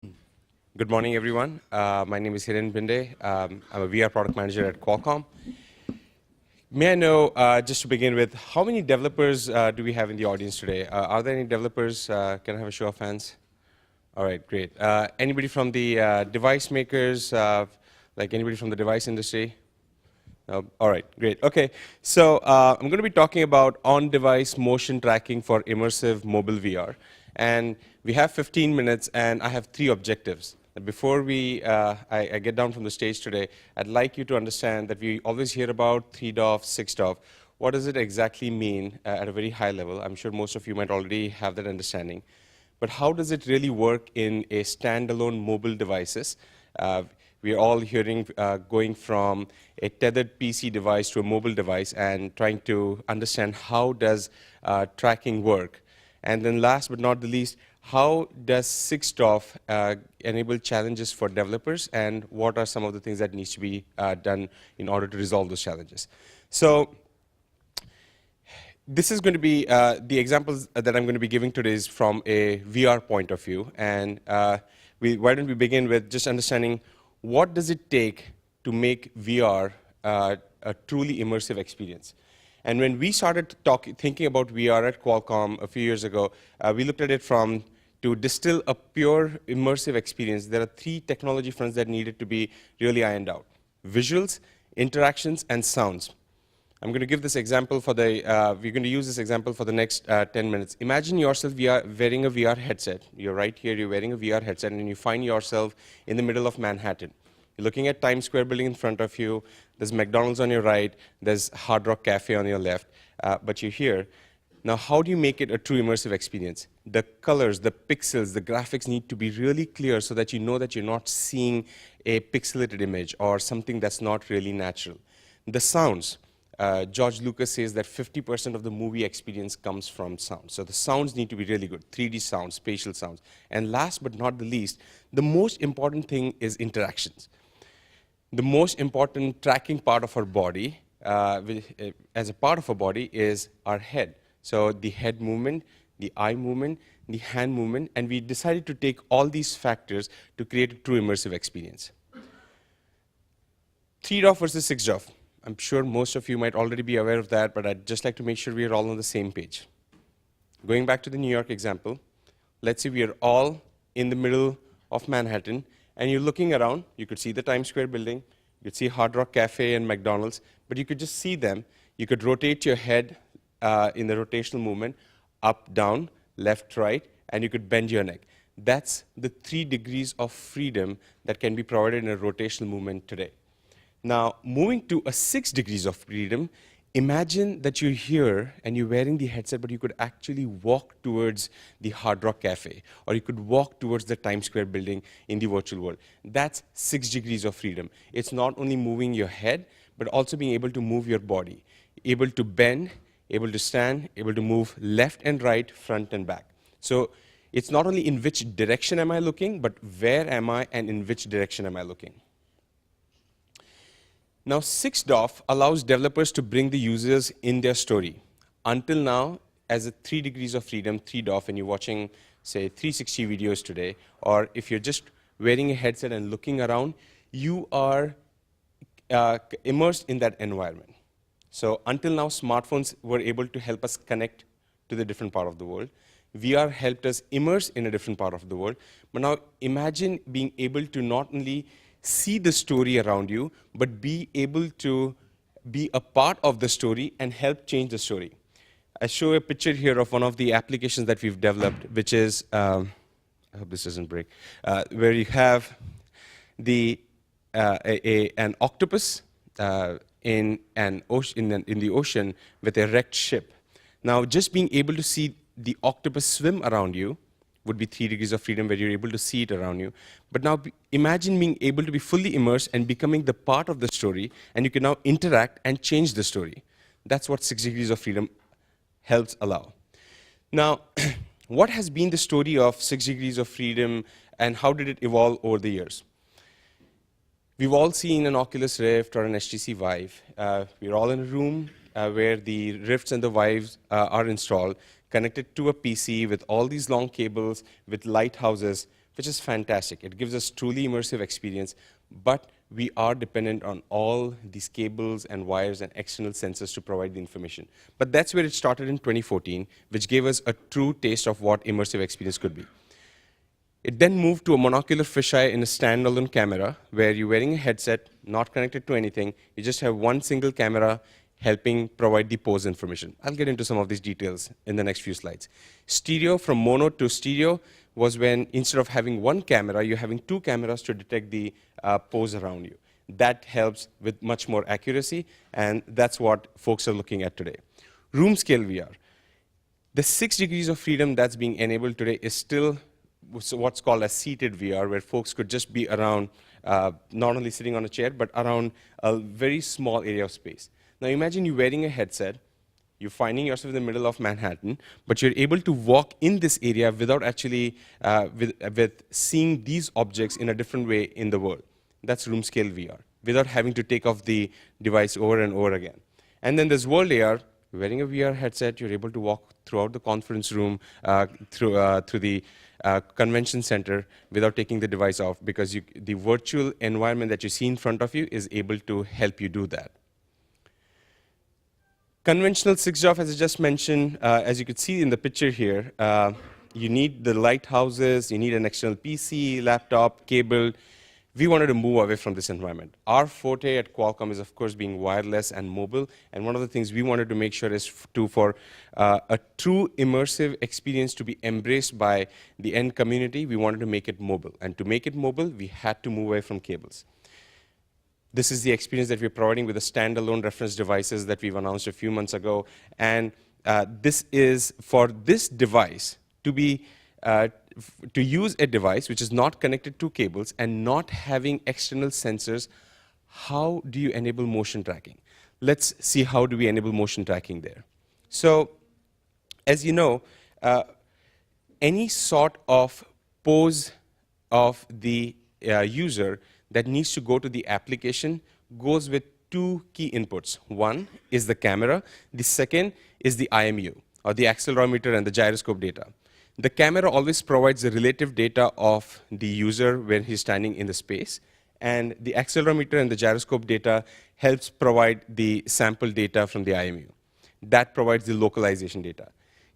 Good morning, everyone. My name is Hiren Bhinde. I'm a VR product manager at Qualcomm. May I know, just to begin with, how many developers do we have in the audience today? Are there any developers? Can I have a show of hands? All right, great. Anybody from the device makers, like anybody from the device industry? No? All right, great. Okay, so I'm going to be talking about on-device motion tracking for immersive mobile VR. And we have 15 minutes, and I have 3 objectives. Before I get down from the stage today, I'd like you to understand that we always hear about 3DoF, 6DoF. What does it exactly mean at a very high level? I'm sure most of you might already have that understanding. But how does it really work in a standalone mobile devices? We are all hearing going from a tethered PC device to a mobile device and trying to understand how does tracking work. And then last but not the least, how does 6DoF enable challenges for developers, and what are some of the things that needs to be done in order to resolve those challenges? So this is going to be the examples that I'm going to be giving today is from a VR point of view. And why don't we begin with just understanding what does it take to make VR a truly immersive experience? And when we started thinking about VR at Qualcomm a few years ago, we looked at it to distill a pure immersive experience. There are 3 technology fronts that needed to be really ironed out: visuals, interactions, and sounds. I'm going to give this example for we're going to use this example for the next 10 minutes. Imagine yourself wearing a VR headset. You're right here, you're wearing a VR headset, and you find yourself in the middle of Manhattan. You're looking at Times Square building in front of you. There's McDonald's on your right. There's Hard Rock Cafe on your left. But you're here. Now, how do you make it a true immersive experience? The colors, the pixels, the graphics need to be really clear so that you know that you're not seeing a pixelated image or something that's not really natural. The sounds. George Lucas says that 50% of the movie experience comes from sound. So the sounds need to be really good: 3D sounds, spatial sounds. And last but not the least, the most important thing is interactions. The most important tracking part of our body, as a part of our body, is our head. So the head movement, the eye movement, the hand movement, and we decided to take all these factors to create a true immersive experience. 3DoF versus 6DoF. I'm sure most of you might already be aware of that, but I'd just like to make sure we are all on the same page. Going back to the New York example, let's say we are all in the middle of Manhattan, and you're looking around. You could see the Times Square building. You could see Hard Rock Cafe and McDonald's, but you could just see them. You could rotate your head in the rotational movement, up, down, left, right, and you could bend your neck. That's the 3 degrees of freedom that can be provided in a rotational movement today. Now, moving to a 6 degrees of freedom, imagine that you're here and you're wearing the headset, but you could actually walk towards the Hard Rock Cafe, or you could walk towards the Times Square building in the virtual world. That's 6 degrees of freedom. It's not only moving your head, but also being able to move your body, able to bend, able to stand, able to move left and right, front and back. So it's not only in which direction am I looking, but where am I and in which direction am I looking. Now, 6DoF allows developers to bring the users in their story. Until now, as a 3 degrees of freedom, 3DoF, and you're watching, say, 360 videos today, or if you're just wearing a headset and looking around, you are immersed in that environment. So until now, smartphones were able to help us connect to the different part of the world. VR helped us immerse in a different part of the world. But now imagine being able to not only see the story around you, but be able to be a part of the story and help change the story. I show a picture here of one of the applications that we've developed, which is, I hope this doesn't break, where you have an octopus in the ocean with a wrecked ship. Now, just being able to see the octopus swim around you would be 3 degrees of freedom, where you're able to see it around you. But now imagine being able to be fully immersed and becoming the part of the story, and you can now interact and change the story. That's what 6 degrees of freedom helps allow. Now, what has been the story of 6 degrees of freedom, and how did it evolve over the years? We've all seen an Oculus Rift or an HTC Vive. We're all in a room where the Rifts and the Vives are installed, connected to a PC with all these long cables, with lighthouses, which is fantastic. It gives us truly immersive experience, but we are dependent on all these cables and wires and external sensors to provide the information. But that's where it started in 2014, which gave us a true taste of what immersive experience could be. It then moved to a monocular fisheye in a standalone camera, where you're wearing a headset, not connected to anything. You just have one single camera helping provide the pose information. I'll get into some of these details in the next few slides. Stereo, from mono to stereo, was when instead of having one camera, you're having two cameras to detect the pose around you. That helps with much more accuracy, and that's what folks are looking at today. Room scale VR. The 6 degrees of freedom that's being enabled today is still what's called a seated VR, where folks could just be around, not only sitting on a chair, but around a very small area of space. Now imagine you wearing a headset, you're finding yourself in the middle of Manhattan, but you're able to walk in this area without actually with seeing these objects in a different way in the world. That's room scale VR, without having to take off the device over and over again. And then there's world AR. Wearing a VR headset, you're able to walk throughout the conference room, through the convention center without taking the device off, because the virtual environment that you see in front of you is able to help you do that. Conventional 6DoF, as I just mentioned, as you could see in the picture here, you need the lighthouses, you need an external PC, laptop, cable. We wanted to move away from this environment. Our forte at Qualcomm is, of course, being wireless and mobile, and one of the things we wanted to make sure is for a true immersive experience to be embraced by the end community, we wanted to make it mobile. And to make it mobile, we had to move away from cables. This is the experience that we're providing with the standalone reference devices that we've announced a few months ago. And this is for this device to be to use a device which is not connected to cables and not having external sensors. How do you enable motion tracking? Let's see how do we enable motion tracking there. So, as you know, any sort of pose of the user that needs to go to the application goes with two key inputs. One is the camera. The second is the IMU, or the accelerometer and the gyroscope data. The camera always provides the relative data of the user when he's standing in the space, and the accelerometer and the gyroscope data helps provide the sample data from the IMU. That provides the localization data.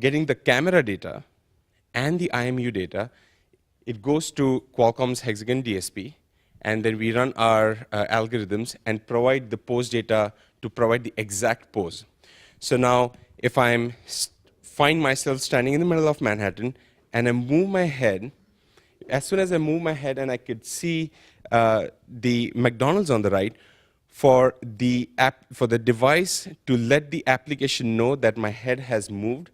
Getting the camera data and the IMU data, it goes to Qualcomm's Hexagon DSP, and then we run our algorithms and provide the pose data to provide the exact pose. So now, if I find myself standing in the middle of Manhattan and I move my head, as soon as I move my head and I could see the McDonald's on the right, for the device to let the application know that my head has moved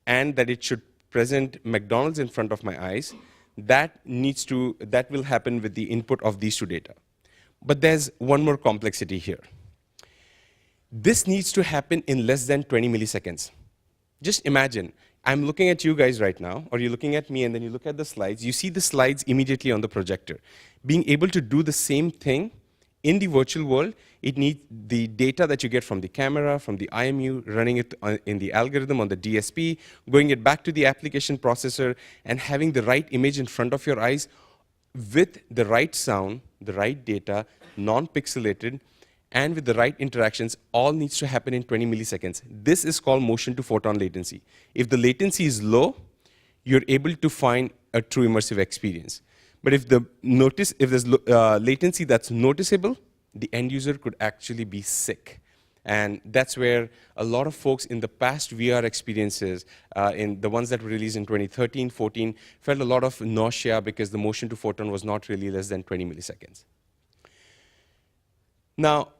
and that it should present McDonald's in front of my eyes, that will happen with the input of these two data. But there's one more complexity here. This needs to happen in less than 20 milliseconds. Just imagine, I'm looking at you guys right now, or you're looking at me, and then you look at the slides. You see the slides immediately on the projector. Being able to do the same thing in the virtual world, it needs the data that you get from the camera, from the IMU, running it in the algorithm on the DSP, going it back to the application processor, and having the right image in front of your eyes with the right sound, the right data, non-pixelated, and with the right interactions, all needs to happen in 20 milliseconds. This is called motion to photon latency. If the latency is low, you're able to find a true immersive experience. But if there's latency that's noticeable, the end user could actually be sick. And that's where a lot of folks in the past VR experiences, in the ones that were released in 2013, 14, felt a lot of nausea because the motion to photon was not really less than 20 milliseconds. Now,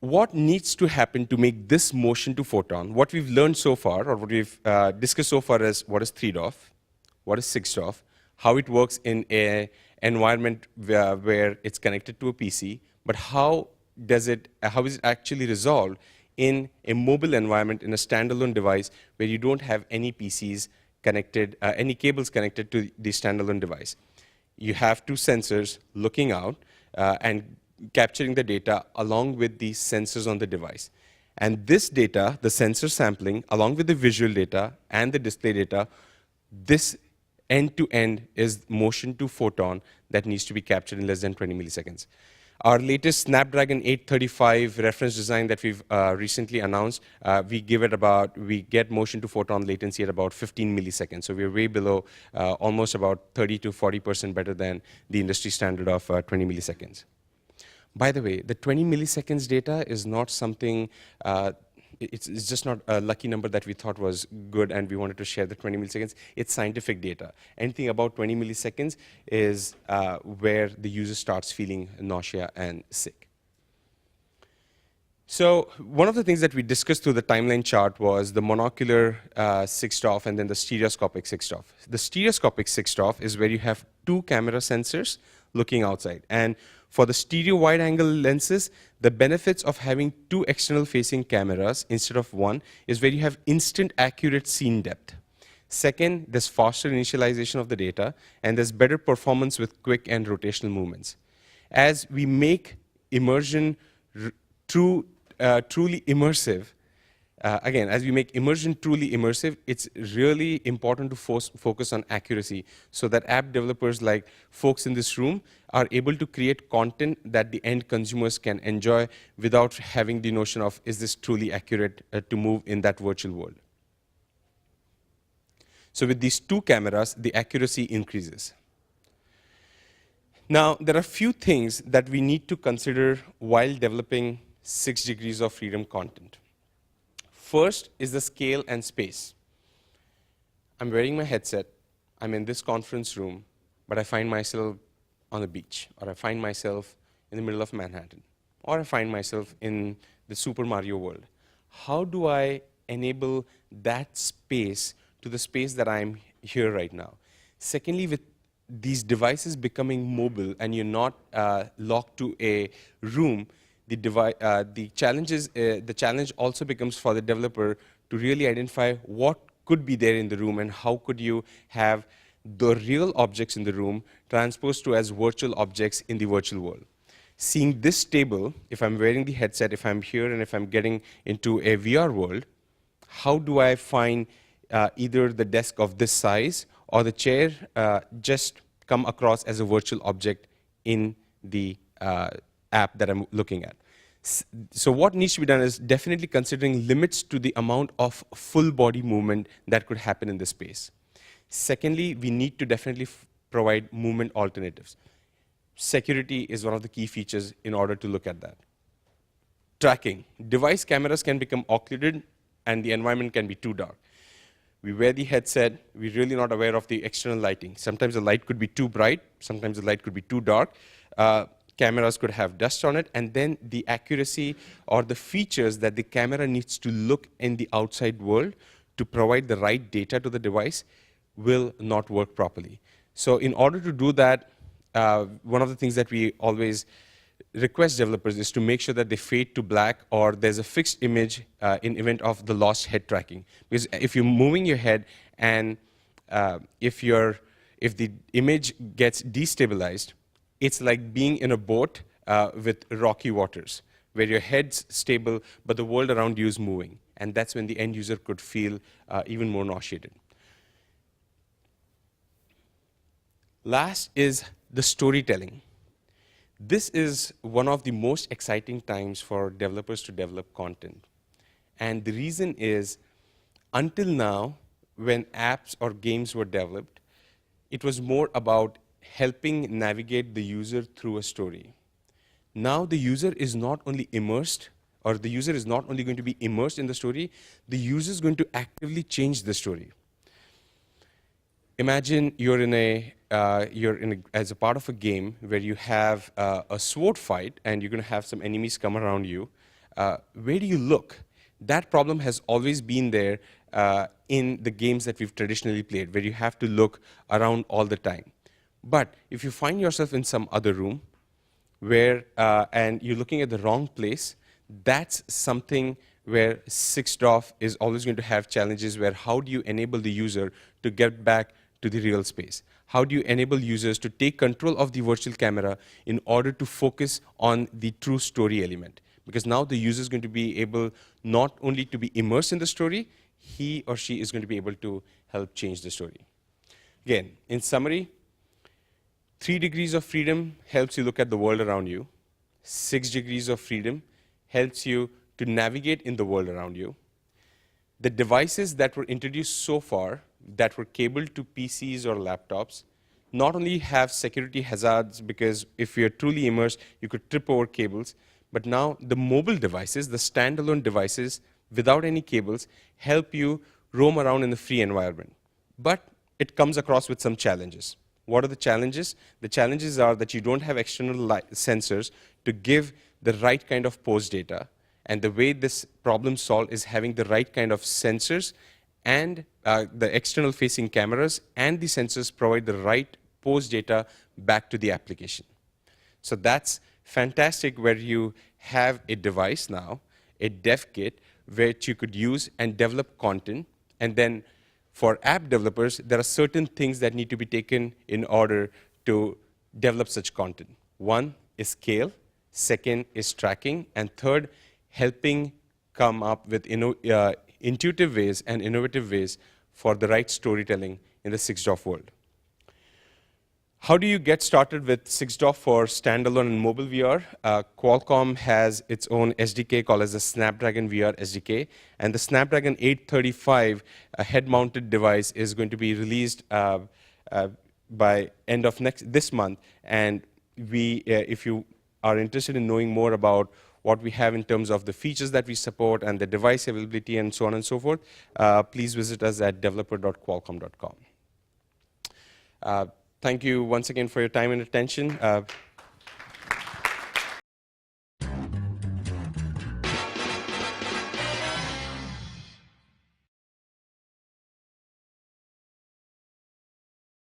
what needs to happen to make this motion to photon, what we've learned so far, or what we've discussed so far, is what is 3DoF, what is 6DoF, how it works in an environment where it's connected to a PC, but how is it actually resolved in a mobile environment, in a standalone device where you don't have any PCs connected, any cables connected to the standalone device. You have two sensors looking out and capturing the data along with the sensors on the device. And this data, the sensor sampling, along with the visual data and the display data, this end-to-end is motion to photon that needs to be captured in less than 20 milliseconds. Our latest Snapdragon 835 reference design that we've recently announced, we get motion to photon latency at about 15 milliseconds. So we're way below, almost about 30 to 40% better than the industry standard of 20 milliseconds. By the way, the 20 milliseconds data is not something, it's just not a lucky number that we thought was good and we wanted to share the 20 milliseconds. It's scientific data. Anything about 20 milliseconds is where the user starts feeling nausea and sick. So one of the things that we discussed through the timeline chart was the monocular 6-ToF and then the stereoscopic 6-ToF. The stereoscopic 6-ToF is where you have two camera sensors looking outside. And for the stereo wide-angle lenses, the benefits of having two external-facing cameras instead of one is where you have instant accurate scene depth. Second, there's faster initialization of the data, and there's better performance with quick and rotational movements. As we make immersion truly immersive, as we make immersion truly immersive, it's really important to focus on accuracy so that app developers like folks in this room are able to create content that the end consumers can enjoy without having the notion of, is this truly accurate to move in that virtual world? So with these two cameras, the accuracy increases. Now, there are a few things that we need to consider while developing 6 degrees of freedom content. First is the scale and space. I'm wearing my headset, I'm in this conference room, but I find myself on the beach, or I find myself in the middle of Manhattan, or I find myself in the Super Mario world. How do I enable that space to the space that I'm here right now? Secondly, with these devices becoming mobile and you're not locked to a room, the challenge also becomes for the developer to really identify what could be there in the room and how could you have the real objects in the room transposed to as virtual objects in the virtual world. Seeing this table, if I'm wearing the headset, if I'm here and if I'm getting into a VR world, how do I find either the desk of this size or the chair just come across as a virtual object in the app that I'm looking at? So what needs to be done is definitely considering limits to the amount of full body movement that could happen in this space. Secondly, we need to definitely provide movement alternatives. Security is one of the key features in order to look at that. Tracking. Device cameras can become occluded and the environment can be too dark. We wear the headset, we're really not aware of the external lighting. Sometimes the light could be too bright, sometimes the light could be too dark. Cameras could have dust on it, and then the accuracy or the features that the camera needs to look in the outside world to provide the right data to the device will not work properly. So in order to do that, one of the things that we always request developers is to make sure that they fade to black or there's a fixed image in event of the lost head tracking. Because if you're moving your head and if the image gets destabilized, it's like being in a boat with rocky waters, where your head's stable, but the world around you is moving. And that's when the end user could feel even more nauseated. Last is the storytelling. This is one of the most exciting times for developers to develop content. And the reason is, until now, when apps or games were developed, it was more about helping navigate the user through a story. Now the user is not only immersed, or the user is not only going to be immersed in the story, the user is going to actively change the story. Imagine you're as a part of a game where you have a sword fight and you're going to have some enemies come around you. Where do you look? That problem has always been there in the games that we've traditionally played, where you have to look around all the time. But if you find yourself in some other room where and you're looking at the wrong place, that's something where 6-ToF is always going to have challenges where how do you enable the user to get back to the real space? How do you enable users to take control of the virtual camera in order to focus on the true story element? Because now the user is going to be able not only to be immersed in the story, he or she is going to be able to help change the story. Again, in summary, 3 degrees of freedom helps you look at the world around you. 6 degrees of freedom helps you to navigate in the world around you. The devices that were introduced so far that were cabled to PCs or laptops not only have security hazards, because if you're truly immersed, you could trip over cables, but now the mobile devices, the standalone devices without any cables, help you roam around in the free environment. But it comes across with some challenges. What are the challenges? The challenges are that you don't have external sensors to give the right kind of pose data. And the way this problem solved is having the right kind of sensors and the external facing cameras and the sensors provide the right pose data back to the application. So that's fantastic, where you have a device now, a dev kit, which you could use and develop content. And then for app developers, there are certain things that need to be taken in order to develop such content. One is scale, second is tracking, and third, helping come up with intuitive ways and innovative ways for the right storytelling in the 6DoF world. How do you get started with 6DoF for standalone and mobile VR? Qualcomm has its own SDK called as the Snapdragon VR SDK, and the Snapdragon 835 head-mounted device is going to be released by end of this month. And if you are interested in knowing more about what we have in terms of the features that we support and the device availability and so on and so forth, please visit us at developer.qualcomm.com. Thank you once again for your time and attention.